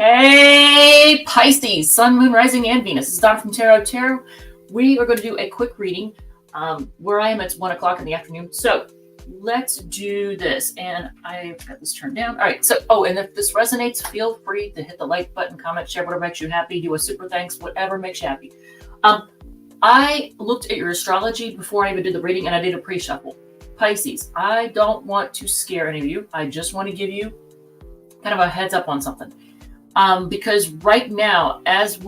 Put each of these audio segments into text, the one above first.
Hey, Pisces, Sun, Moon, Rising, and Venus. This is Don from Tarot Tarot. We are going to do a quick reading. Where I am, it's 1 o'clock in the afternoon. So let's do this. And I've got this turned down. All right. So, and if this resonates, feel free to hit the like button, comment, share, whatever makes you happy. Do a super thanks, whatever makes you happy. I looked at your astrology before I even did the reading, and I did a pre-shuffle. Pisces, I don't want to scare any of you. I just want to give you kind of a heads up on something. Because right now, as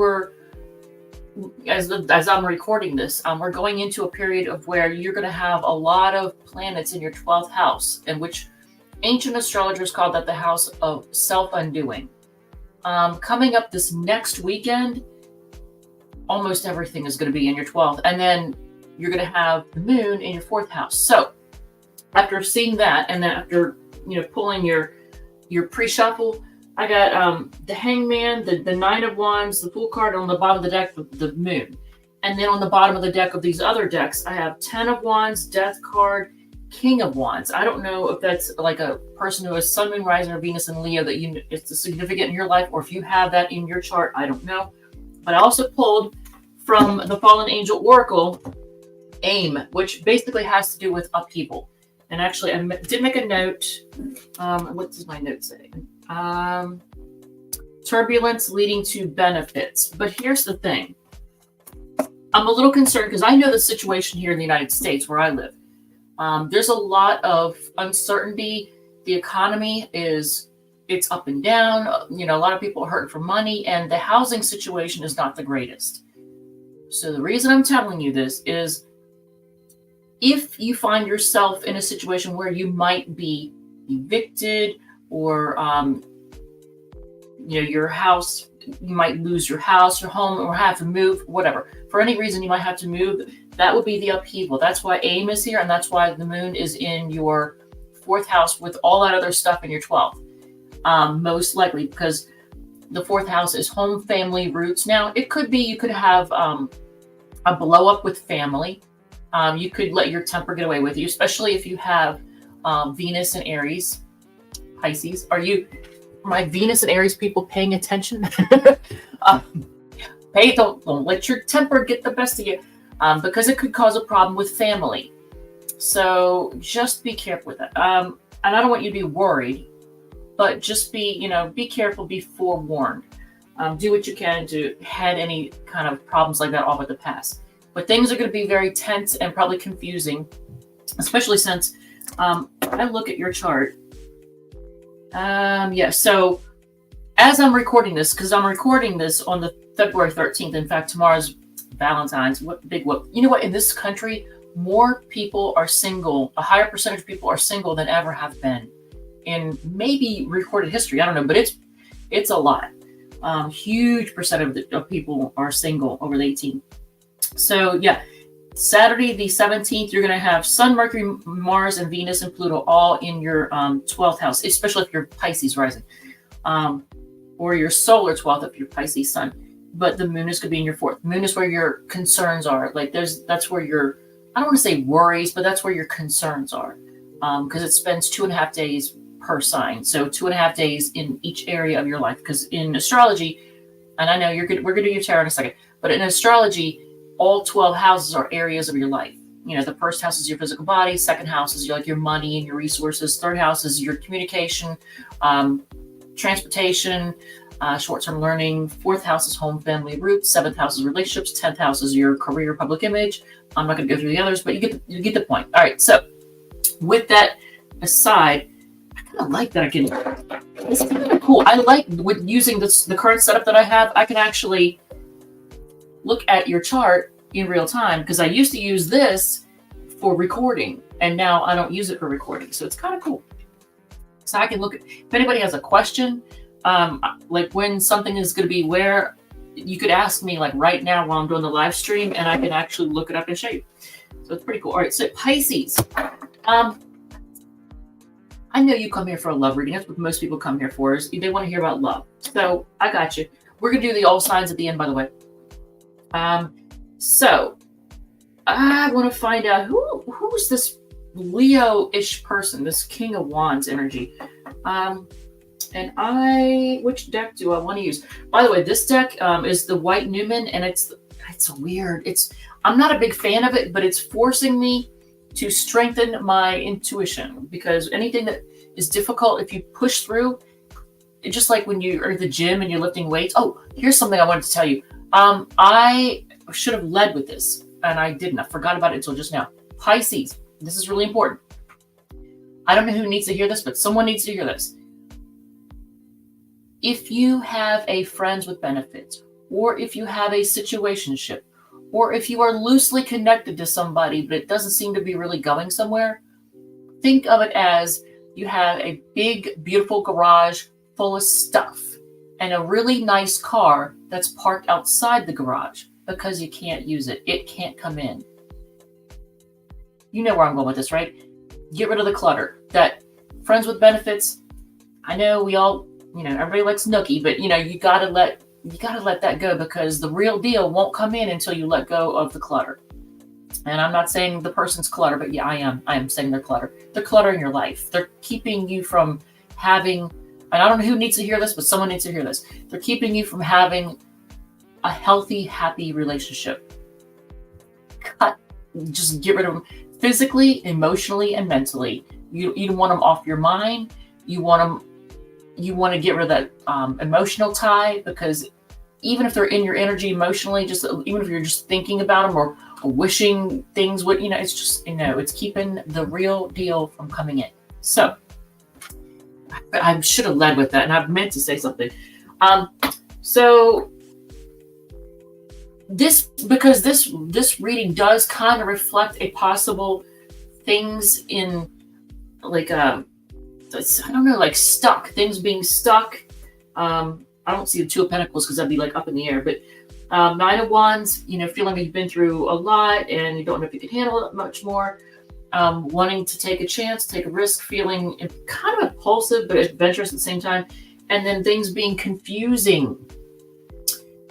I'm recording this, we're going into a period of where you're going to have a lot of planets in your 12th house, in which ancient astrologers called that the house of self-undoing. Coming up this next weekend, almost everything is going to be in your 12th, and then you're going to have the moon in your 4th house. So after seeing that, and then after pulling your pre-shuffle, I got the Hangman, the Nine of Wands, the Fool card on the bottom of the deck, the Moon. And then on the bottom of the deck of these other decks, I have 10 of Wands, Death card, King of Wands. I don't know if that's like a person who has Sun, Moon, Rising, or Venus in Leo that it's significant in your life, or if you have that in your chart, I don't know. But I also pulled from the Fallen Angel Oracle, AIM, which basically has to do with upheaval. And actually, I did make a note. What does my note say? Turbulence leading to benefits. But here's the thing. I'm a little concerned because I know the situation here in the United States where I live. There's a lot of uncertainty. The economy it's up and down. A lot of people are hurting for money, and the housing situation is not the greatest. So the reason I'm telling you this is if you find yourself in a situation where you might be evicted, or your house, you might lose your house, your home, or have to move, whatever. For any reason you might have to move, that would be the upheaval. That's why AIM is here, and that's why the moon is in your 4th house with all that other stuff in your 12th. Most likely because the 4th house is home, family, roots. Now, it could be you could have a blow up with family. You could let your temper get away with you, especially if you have Venus and Aries. Pisces, are you, my Venus and Aries people, paying attention? Don't let your temper get the best of you, because it could cause a problem with family. So just be careful with that. And I don't want you to be worried, but just be careful, be forewarned. Do what you can to head any kind of problems like that off at the pass. But things are going to be very tense and probably confusing, especially since I look at your chart. So as I'm recording this, because I'm recording this on the February 13th, in fact, tomorrow's Valentine's, big whoop. You know what? In this country, more people are single, a higher percentage of people are single than ever have been in maybe recorded history. I don't know, but it's a lot. Huge percentage of people are single over the 18. So yeah, Saturday the 17th, you're going to have Sun, Mercury, Mars, and Venus and Pluto all in your 12th house, especially if you're Pisces rising, or your solar 12th if you're Pisces Sun. But the moon is going to be in your 4th. Moon is where your concerns are. That's where your, I don't want to say worries, but that's where your concerns are, because it spends 2.5 days per sign. So 2.5 days in each area of your life. Because in astrology, and I know we're going to do your tarot in a second, but in astrology, all 12 houses are areas of your life. The first house is your physical body. Second house is your money and your resources. Third house is your communication, transportation, short-term learning. 4th house is home, family, roots. 7th house is relationships. 10th house is your career, public image. I'm not going to go through the others, but you get the point. All right. So with that aside, I kind of like that. It's kind of cool. I like with using the current setup that I have. I can actually look at your chart in real time, because I used to use this for recording, and now I don't use it for recording. So it's kind of cool. So I can look at, if anybody has a question, like when something is going to be where, you could ask me like right now while I'm doing the live stream, and I can actually look it up and show you. So it's pretty cool. All right, so Pisces. I know you come here for a love reading. That's what most people come here for, is they want to hear about love. So I got you. We're going to do the all signs at the end, by the way. So I want to find out who's this Leo-ish person, this King of Wands energy. And which deck do I want to use? By the way, this deck is the White Newman, and it's weird. I'm not a big fan of it, but it's forcing me to strengthen my intuition, because anything that is difficult, if you push through, it's just like when you are at the gym and you're lifting weights. Oh, here's something I wanted to tell you. I should have led with this, and I didn't. I forgot about it until just now. Pisces. This is really important. I don't know who needs to hear this, but someone needs to hear this. If you have a friends with benefits, or if you have a situationship, or if you are loosely connected to somebody, but it doesn't seem to be really going somewhere, think of it as you have a big, beautiful garage full of stuff and a really nice car that's parked outside the garage because you can't use it. It can't come in. You know where I'm going with this, right? Get rid of the clutter. That friends with benefits, I know we all, everybody likes nookie, but you gotta let that go, because the real deal won't come in until you let go of the clutter. And I'm not saying the person's clutter, but yeah, I am saying they're clutter. They're cluttering your life. They're keeping you from having, and I don't know who needs to hear this, but someone needs to hear this. They're keeping you from having a healthy, happy relationship. Just get rid of them physically, emotionally, and mentally. You don't want them off your mind. You want to get rid of that emotional tie, because even if they're in your energy emotionally, even if you're just thinking about them or wishing things would, it's just, it's keeping the real deal from coming in. So I should have led with that, and I've meant to say something. So because this reading does kind of reflect a possible things in like I don't know, like stuck, things being stuck. I don't see the Two of Pentacles because that'd be like up in the air, but Nine of Wands, feeling like you've been through a lot and you don't know if you can handle it much more. Wanting to take a chance, take a risk, feeling kind of impulsive but adventurous at the same time. And then things being confusing.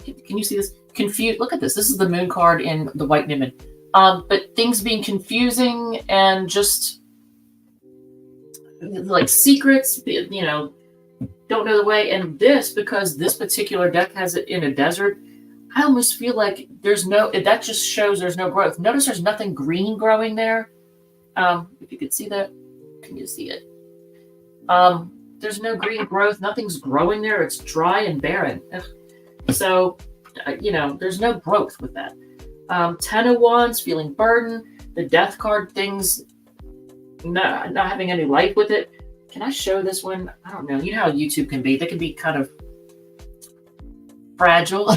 Can you see this? Confused. Look at this. This is the Moon card in the White Newman. But things being confusing and just like secrets, don't know the way. And because this particular deck has it in a desert, I almost feel like that just shows there's no growth. Notice there's nothing green growing there. If you could see that, can you see it? There's no green growth. Nothing's growing there. It's dry and barren. Ugh. So, there's no growth with that. 10 of Wands, feeling burdened. The Death card, things not having any life with it. Can I show this one? I don't know. You know how YouTube can be. They can be kind of fragile.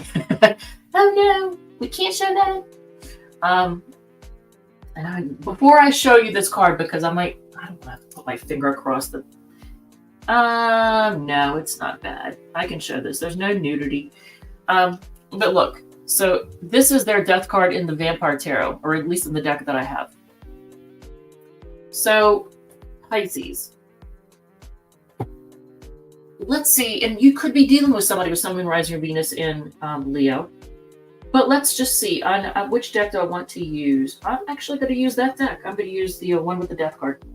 Oh no, we can't show that. Before I show you this card, because I don't want to have to put my finger across the. No, it's not bad. I can show this. There's no nudity. But look, so this is their Death card in the Vampire Tarot, or at least in the deck that I have. So, Pisces. Let's see, and you could be dealing with somebody with Sun, Moon, Rising, or Venus in Leo. But let's just see, on which deck do I want to use? I'm actually going to use that deck. I'm going to use the one with the Death card.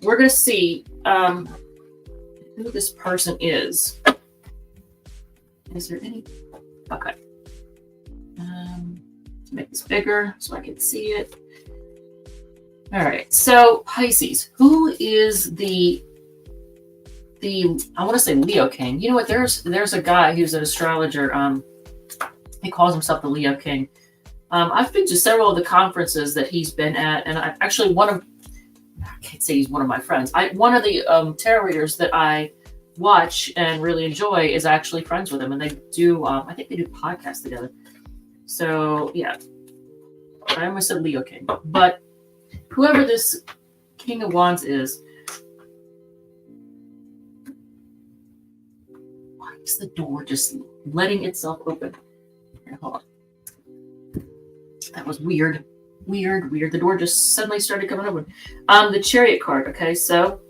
We're going to see who this person is. Is there any? Okay. Let's make this bigger so I can see it. All right. So Pisces, who is the I want to say Leo King. You know what? There's a guy who's an astrologer. He calls himself the Leo King. I've been to several of the conferences that he's been at, and I actually I can't say he's one of my friends. One of the tarot readers that I watch and really enjoy is actually friends with him, and they do. I think they do podcasts together. So yeah, I almost said Leo King, but whoever this King of Wands is. Why is the door just letting itself open? Here, hold on. That was weird. Weird. The door just suddenly started coming open. The Chariot card. Okay, so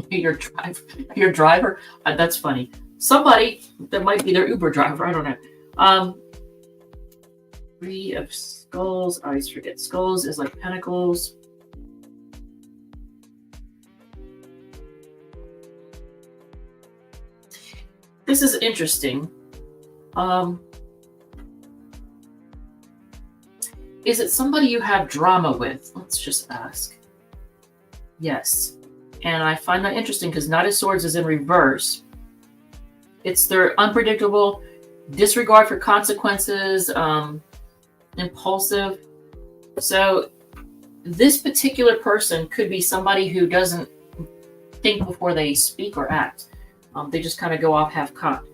your driver. That's funny. Somebody that might be their Uber driver. I don't know. Three of Skulls. I always forget. Skulls is like Pentacles. This is interesting. Is it somebody you have drama with? Let's just ask. Yes. And I find that interesting because Knight of Swords is in reverse. It's their unpredictable, disregard for consequences, impulsive. So this particular person could be somebody who doesn't think before they speak or act. They just kind of go off half-cocked.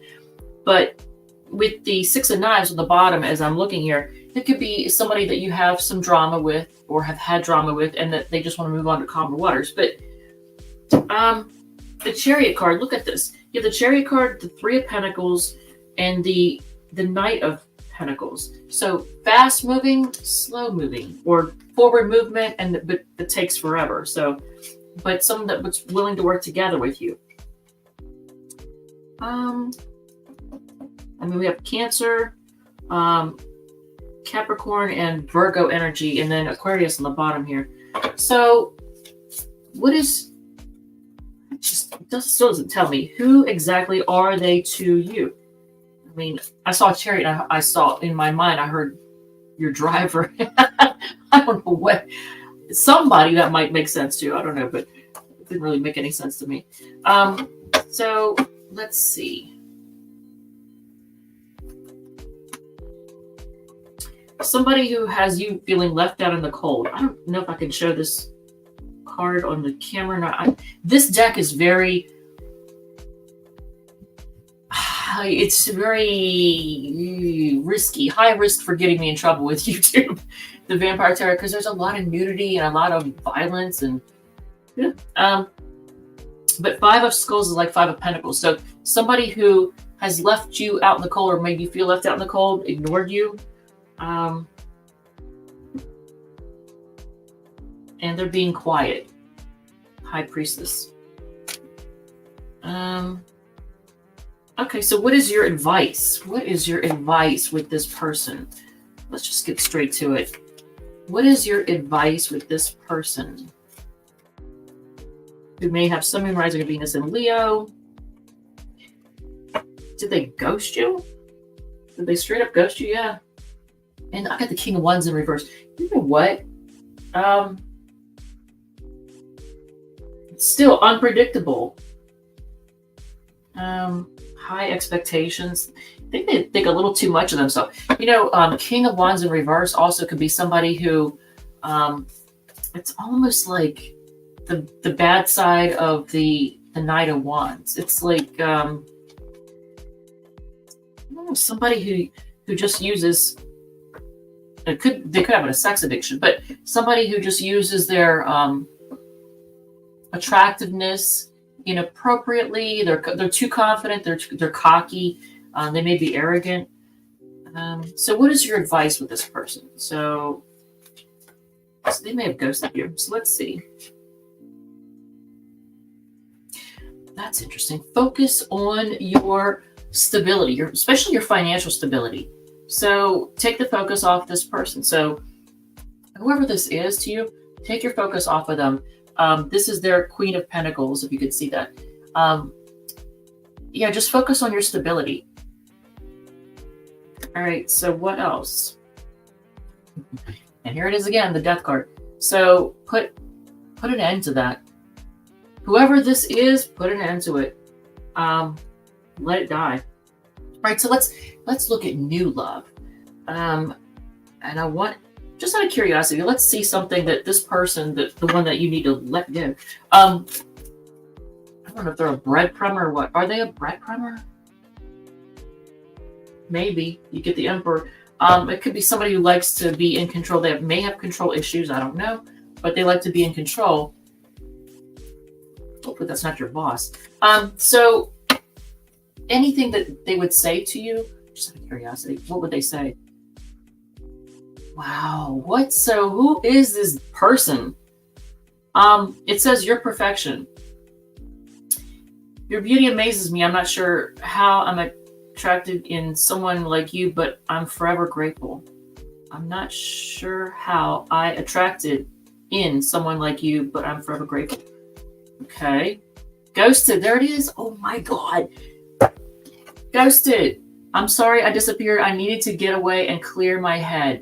But with the Six of Knives on the bottom, as I'm looking here, it could be somebody that you have some drama with or have had drama with and that they just want to move on to calmer waters. But the Chariot card, look at this. You have the Chariot card, the Three of Pentacles, and the Knight of Pentacles. So fast moving, slow moving, or forward movement, but it takes forever. So, but someone that's willing to work together with you. I mean, we have Cancer, Capricorn, and Virgo energy, and then Aquarius on the bottom here. So, what is? It just still doesn't tell me who exactly are they to you. I mean, I saw a Chariot. I saw in my mind. I heard your driver. I don't know what. Somebody that might make sense to. I don't know, but it didn't really make any sense to me. So let's see. Somebody who has you feeling left out in the cold. I don't know if I can show this card on the camera or not. This deck is very, it's very risky, high risk for getting me in trouble with YouTube, the Vampire Tarot, because there's a lot of nudity and a lot of violence and but Five of Skulls is like Five of Pentacles. So somebody who has left you out in the cold or made you feel left out in the cold, ignored you. And they're being quiet. High Priestess. Okay, so what is your advice? What is your advice with this person? Let's just get straight to it. What is your advice with this person? Who may have Sun, Moon, Rising, or Venus in Leo. Did they ghost you? Did they straight up ghost you? Yeah. And I got the King of Wands in reverse. You know what? Still unpredictable. High expectations. I think they think a little too much of themselves. You know, King of Wands in reverse also could be somebody who, it's almost like the bad side of the Knight of Wands. It's like somebody who just uses. They could have a sex addiction, but somebody who just uses their attractiveness inappropriately. They're too confident. They're cocky. They may be arrogant. So, what is your advice with this person? So they may have ghosted you. So let's see. That's interesting. Focus on your stability, especially your financial stability. So take the focus off this person. So whoever this is to you, take your focus off of them. This is their Queen of Pentacles, if you could see that. Yeah, just focus on your stability. All right, so what else? And here it is again, the Death card. So put an end to that. Whoever this is, put an end to it. Let it die. All right, so let's look at new love. And I want, just out of curiosity, let's see something that this person, the one that you need to let go. I don't know if they're a breadcrumber or what. Are they a breadcrumber? Maybe. You get the Emperor. It could be somebody who likes to be in control. They may have control issues. I don't know. But they like to be in control. Hopefully that's not your boss. So anything that they would say to you, just out of curiosity, what would they say? Wow. What? So who is this person? It says you're perfection. Your beauty amazes me. I'm not sure how I'm attracted in someone like you, but I'm forever grateful. I'm not sure how I attracted in someone like you, but I'm forever grateful. Okay. Ghosted. There it is. Oh my God. Ghosted. I'm sorry I disappeared. I needed to get away and clear my head.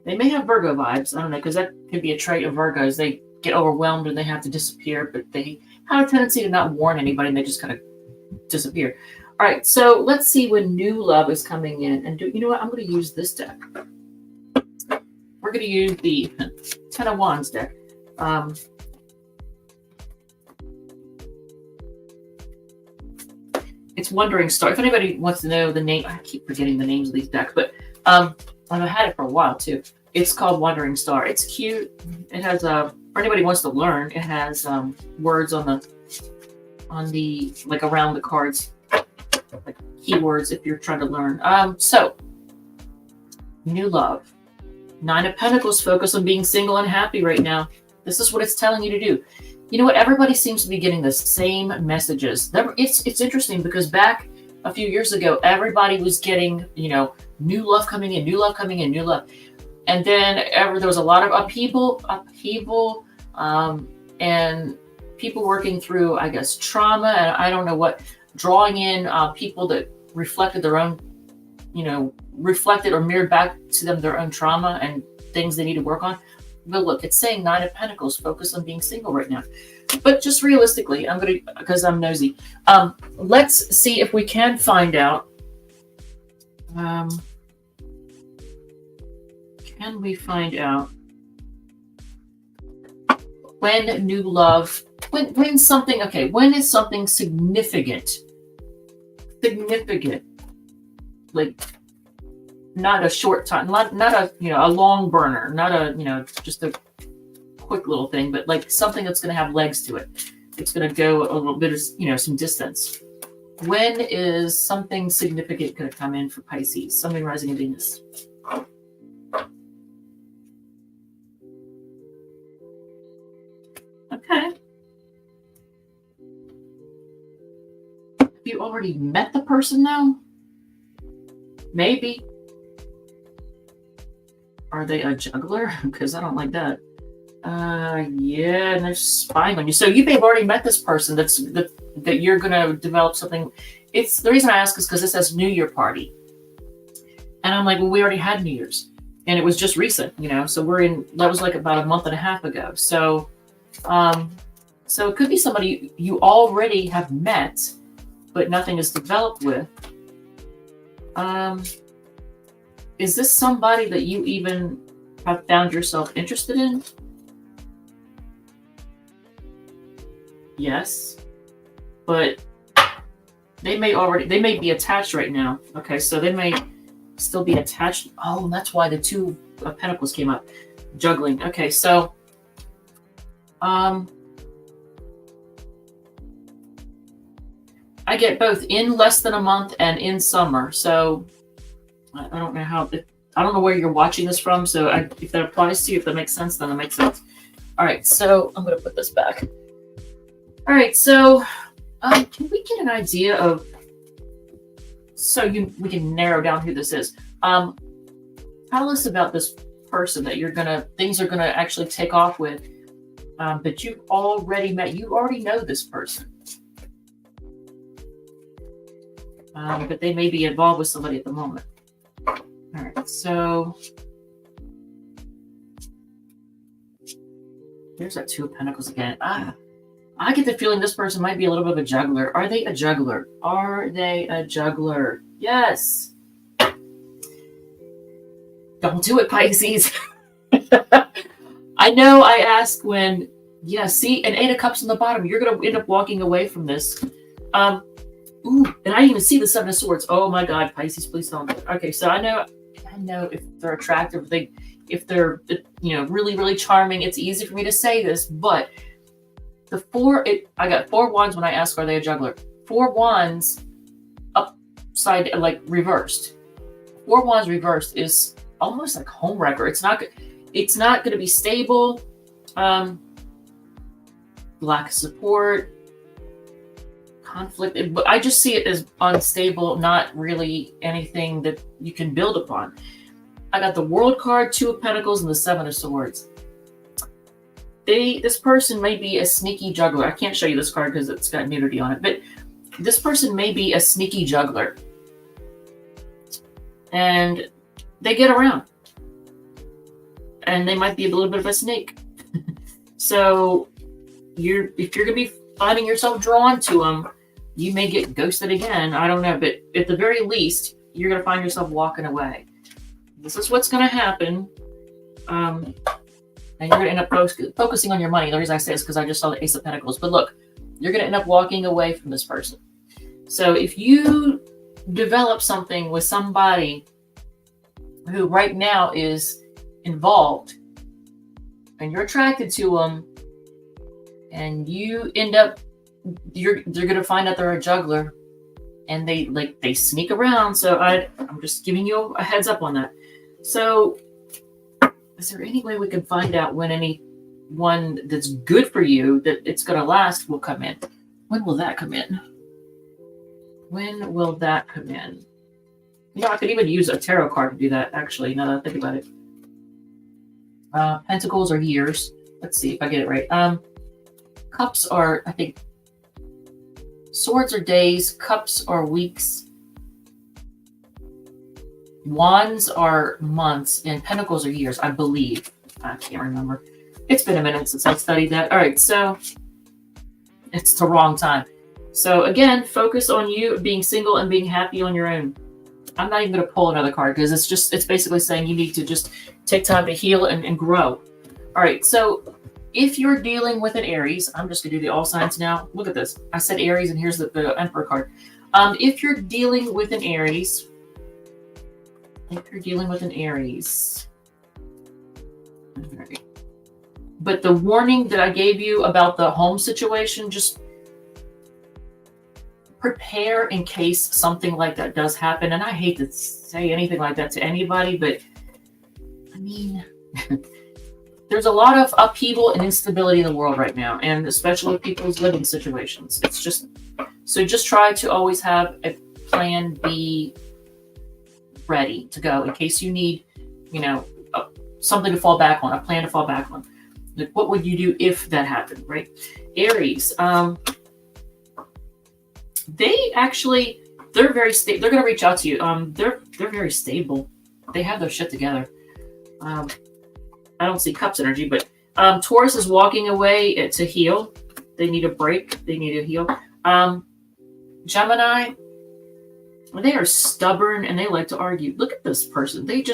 They may have Virgo vibes. I don't know, because that could be a trait of Virgos. They get overwhelmed and they have to disappear, but they have a tendency to not warn anybody and they just kind of disappear. All right, so let's see when new love is coming in. And you know what? I'm going to use this deck. We're going to use the Ten of Wands deck. It's Wandering Star. If anybody wants to know the name, I keep forgetting the names of these decks, but I've had it for a while too. It's called Wandering Star. It's cute. It has for anybody who wants to learn, it has words on the like around the cards, like keywords if you're trying to learn. So new love. 9 of Pentacles, focus on being single and happy right now. This is what it's telling you to do. You know what? Everybody seems to be getting the same messages. It's interesting because back a few years ago, everybody was getting, new love coming in, new love coming in, new love. And then there was a lot of upheaval, and people working through, I guess, trauma, and I don't know what, drawing in people that reflected their own, reflected or mirrored back to them their own trauma and things they need to work on. But look, it's saying 9 of Pentacles, focus on being single right now. But just realistically, because I'm nosy, let's see if we can find out. Can we find out when new love, when is something significant, like not a short time, not a a long burner, not a just a quick little thing, but like something that's going to have legs to it. It's going to go a little bit of some distance. When is something significant going to come in for Pisces? Something rising in Venus. Okay. Have you already met the person now? Maybe. Are they a juggler? Because I don't like that. Yeah, and they're spying on you. So you may have already met this person that you're going to develop something. It's the reason I ask is because it says New Year party. And I'm like, well, we already had New Year's. And it was just recent, so that was like about a month and a half ago. So, so it could be somebody you already have met, but nothing is developed with. Is this somebody that you even have found yourself interested in? Yes, but they may be attached right now. Okay, so they may still be attached. Oh, that's why the 2 of Pentacles came up. Juggling. Okay, so I get both in less than a month and in summer. So I don't know I don't know where you're watching this from. So if that applies to you, if that makes sense, then it makes sense. All right, so I'm going to put this back. All right, so can we get an idea of, we can narrow down who this is. Tell us about this person that things are going to actually take off with, but you've already met, you already know this person. But they may be involved with somebody at the moment. All right, so there's that 2 of Pentacles again. I get the feeling this person might be a little bit of a juggler. Are they a juggler? Are they a juggler? Yes. Don't do it, Pisces. I know I ask when, see, an 8 of Cups on the bottom. You're going to end up walking away from this. Ooh, and I didn't even see the 7 of Swords. Oh my God, Pisces, please don't. Okay, so I know if they're attractive, if they're really, really charming. It's easy for me to say this, but I got 4 wands when I ask, are they a juggler? 4 wands upside, like reversed. 4 wands reversed is almost like homewrecker. It's not going to be stable. Lack of support. Conflict, but I just see it as unstable, not really anything that you can build upon. I got the World card, 2 of Pentacles, and the 7 of Swords. This person may be a sneaky juggler. I can't show you this card because it's got nudity on it, but this person may be a sneaky juggler, and they get around, and they might be a little bit of a snake. So if you're going to be finding yourself drawn to them, you may get ghosted again. I don't know, but at the very least, you're going to find yourself walking away. This is what's going to happen. And you're going to end up focusing on your money. The reason I say this is because I just saw the Ace of Pentacles. But look, you're going to end up walking away from this person. So if you develop something with somebody who right now is involved, and you're attracted to them, and you end up, they're going to find out they're a juggler, and they sneak around. So I'm just giving you a heads up on that. So is there any way we can find out when anyone that's good for you, that it's going to last, will come in? When will that come in? When will that come in? You know, I could even use a tarot card to do that, actually, now that I think about it. Pentacles are years. Let's see if I get it right. Cups are, I think, swords are days, cups are weeks, wands are months, and pentacles are years, I believe. I can't remember. It's been a minute since I studied that. All right, so it's the wrong time. So again, focus on you being single and being happy on your own. I'm not even going to pull another card because it's basically saying you need to just take time to heal and grow. All right, so if you're dealing with an Aries, I'm just going to do the all signs now. Look at this. I said Aries, and here's the Emperor card. If you're dealing with an Aries, but the warning that I gave you about the home situation, just prepare in case something like that does happen. And I hate to say anything like that to anybody, but I mean, there's a lot of upheaval and instability in the world right now, and especially people's living situations. It's just, so just try to always have a plan B ready to go in case you need, something to fall back on, a plan to fall back on. Like, what would you do if that happened, right? Aries, they're very stable. They're going to reach out to you. They're very stable. They have their shit together. I don't see Cups energy, but Taurus is walking away to heal. They need a break. They need to heal. Gemini, they are stubborn and they like to argue. Look at this person. They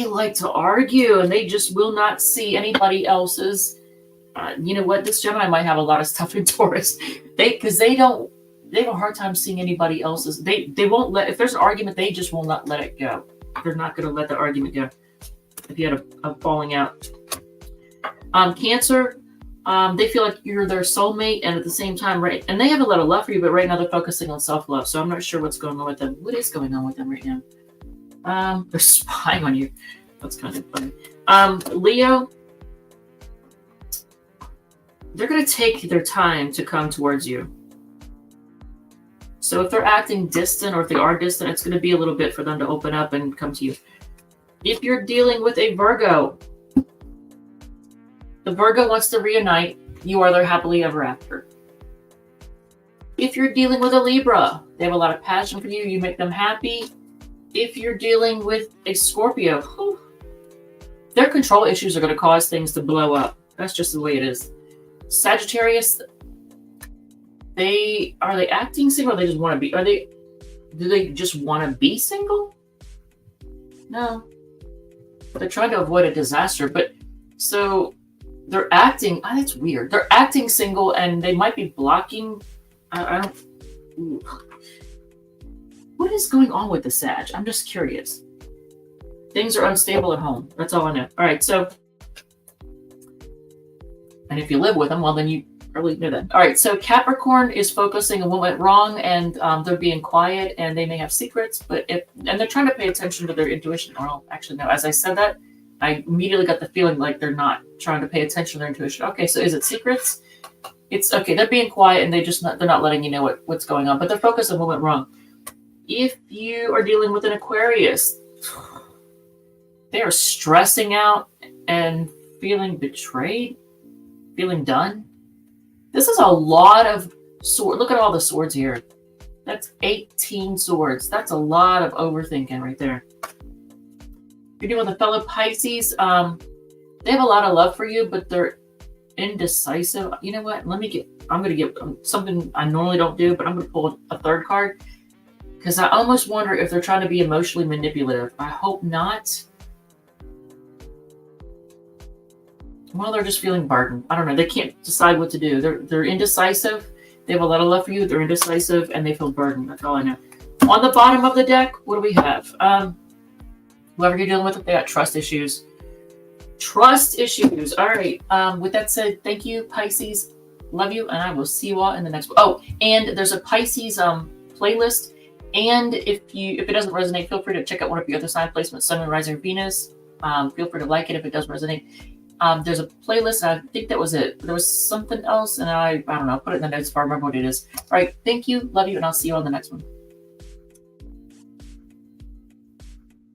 like to argue, and they just will not see anybody else's. You know what? This Gemini might have a lot of stuff in Taurus. They have a hard time seeing anybody else's. They won't let, if there's an argument, they just will not let it go. They're not going to let the argument go. If you had a falling out. Cancer, they feel like you're their soulmate, and at the same time, right? And they have a lot of love for you, but right now they're focusing on self-love. So I'm not sure what's going on with them. What is going on with them right now? They're spying on you. That's kind of funny. Leo, they're going to take their time to come towards you. So if they're acting distant, or if they are distant, it's going to be a little bit for them to open up and come to you. If you're dealing with a Virgo, the Virgo wants to reunite. You are their happily ever after. If you're dealing with a Libra, they have a lot of passion for you. You make them happy. If you're dealing with a Scorpio, their control issues are going to cause things to blow up. That's just the way it is. Sagittarius, are they acting single, or they just want to be? Do they just want to be single? No. They're trying to avoid a disaster, but so they're acting. That's weird. They're acting single, and they might be blocking. I don't. Ooh. What is going on with the Sag? I'm just curious. Things are unstable at home. That's all I know. All right, so. And if you live with them, well, then you probably know that. All right, so Capricorn is focusing on what went wrong, and they're being quiet, and they may have secrets, and they're trying to pay attention to their intuition. Well, actually, no. As I said that, I immediately got the feeling like they're not trying to pay attention to their intuition. Okay, so is it secrets? It's okay. They're being quiet, and they're not letting you know what's going on, but they're focused on what went wrong. If you are dealing with an Aquarius, they are stressing out and feeling betrayed. Feeling done. This is a lot of sword. Look at all the swords here. That's 18 swords. That's a lot of overthinking right there. You're dealing with a fellow Pisces. They have a lot of love for you, but they're indecisive. You know what? I'm going to get something I normally don't do, but I'm going to pull a third card because I almost wonder if they're trying to be emotionally manipulative. I hope not. Well, they're just feeling burdened. I don't know. They can't decide what to do. They're indecisive. They have a lot of love for you. They're indecisive and they feel burdened. That's all I know. On the bottom of the deck, what do we have? Whoever you're dealing with, they got trust issues. Trust issues. All right. With that said, thank you, Pisces. Love you, and I will see you all in the next one. Oh, and there's a Pisces playlist. And if it doesn't resonate, feel free to check out one of your other sign placements, Sun and Rising Venus. Feel free to like it if it does resonate. There's a playlist, and I think that was it. There was something else, and I don't know. Put it in the notes if I remember what it is. All right. Thank you. Love you, and I'll see you on the next one.